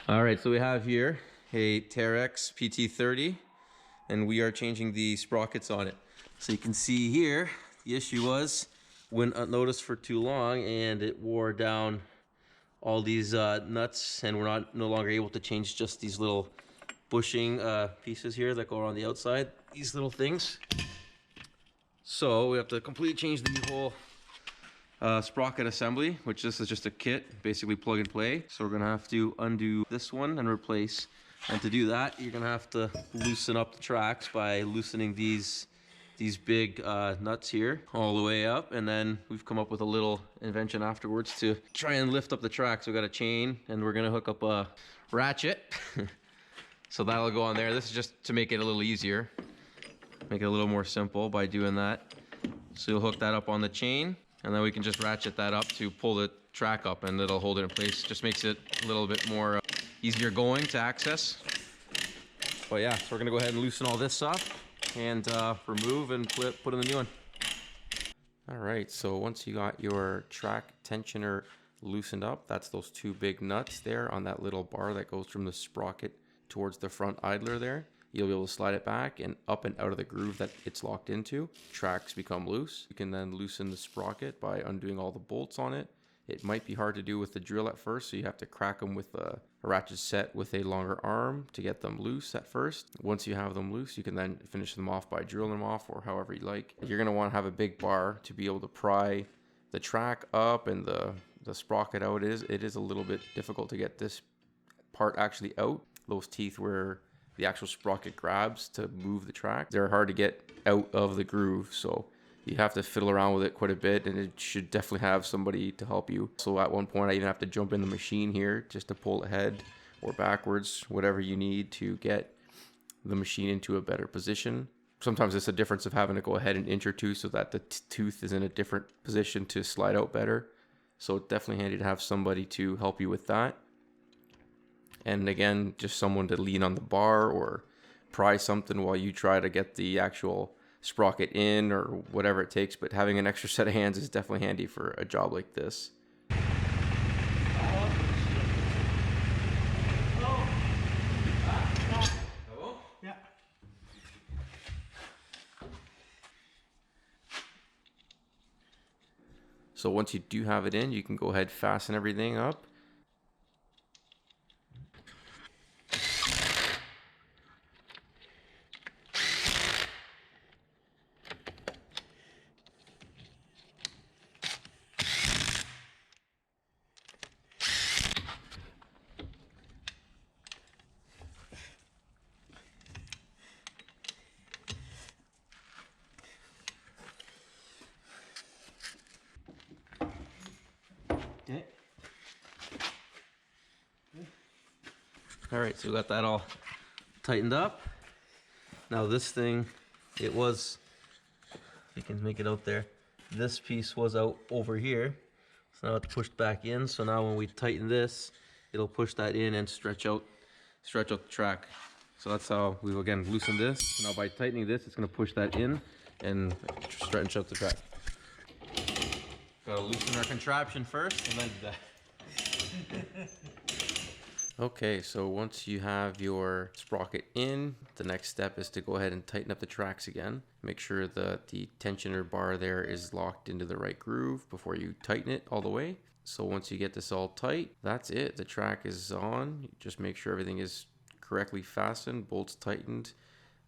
All right, so we have here a Terex PT30, and we are changing the sprockets on it. So you can see here, the issue was went unnoticed for too long, and it wore down all these nuts, and we're no longer able to change just these little bushing pieces here that go around the outside, these little things. So we have to completely change the whole sprocket assembly, which this is just a kit, basically plug and play. So we're gonna have to undo this one and replace. And to do that, you're gonna have to loosen up the tracks by loosening these big nuts here all the way up. And then we've come up with a little invention afterwards to try and lift up the tracks. We got a chain, and we're gonna hook up a ratchet. So that'll go on there. This is just to make it a little easier, make it a little more simple by doing that. So you'll hook that up on the chain, and then we can just ratchet that up to pull the track up, and it'll hold it in place. Just makes it a little bit more easier going to access. But yeah, so we're gonna go ahead and loosen all this up and remove and put in the new one. All right, so once you got your track tensioner loosened up, that's those two big nuts there on that little bar that goes from the sprocket towards the front idler there. You'll be able to slide it back and up and out of the groove that it's locked into. Tracks become loose. You can then loosen the sprocket by undoing all the bolts on it. It might be hard to do with the drill at first, so you have to crack them with a ratchet set with a longer arm to get them loose at first. Once you have them loose, you can then finish them off by drilling them off or however you like. You're gonna wanna have a big bar to be able to pry the track up and the sprocket out. It is a little bit difficult to get this part actually out. Those teeth where the actual sprocket grabs to move the track, they're hard to get out of the groove, so you have to fiddle around with it quite a bit, and it should definitely have somebody to help you. So at one point I even have to jump in the machine here just to pull ahead or backwards, whatever you need to get the machine into a better position. Sometimes it's a difference of having to go ahead an inch or two so that the tooth is in a different position to slide out better. So it's definitely handy to have somebody to help you with that. And again, just someone to lean on the bar or pry something while you try to get the actual sprocket in or whatever it takes. But having an extra set of hands is definitely handy for a job like this. Yeah. So once you do have it in, you can go ahead and fasten everything up. Okay. All right, so we got that all tightened up. Now this thing, it was, you can make it out there, this piece was out over here, so now it's pushed back in. So now when we tighten this, it'll push that in and stretch out the track. So that's how we again loosen this. Now by tightening this, it's going to push that in and stretch out the track. Gotta loosen our contraption first and then do that. Okay, so once you have your sprocket in, the next step is to go ahead and tighten up the tracks again. Make sure that the tensioner bar there is locked into the right groove before you tighten it all the way. So once you get this all tight, that's it. The track is on. Just make sure everything is correctly fastened, bolts tightened,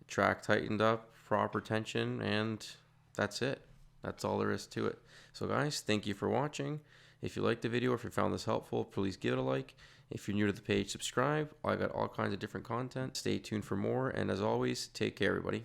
track tightened up, proper tension, and that's it. That's all there is to it. So guys, thank you for watching. If you liked the video or if you found this helpful, please give it a like. If you're new to the page, subscribe. I got all kinds of different content. Stay tuned for more. And as always, take care, everybody.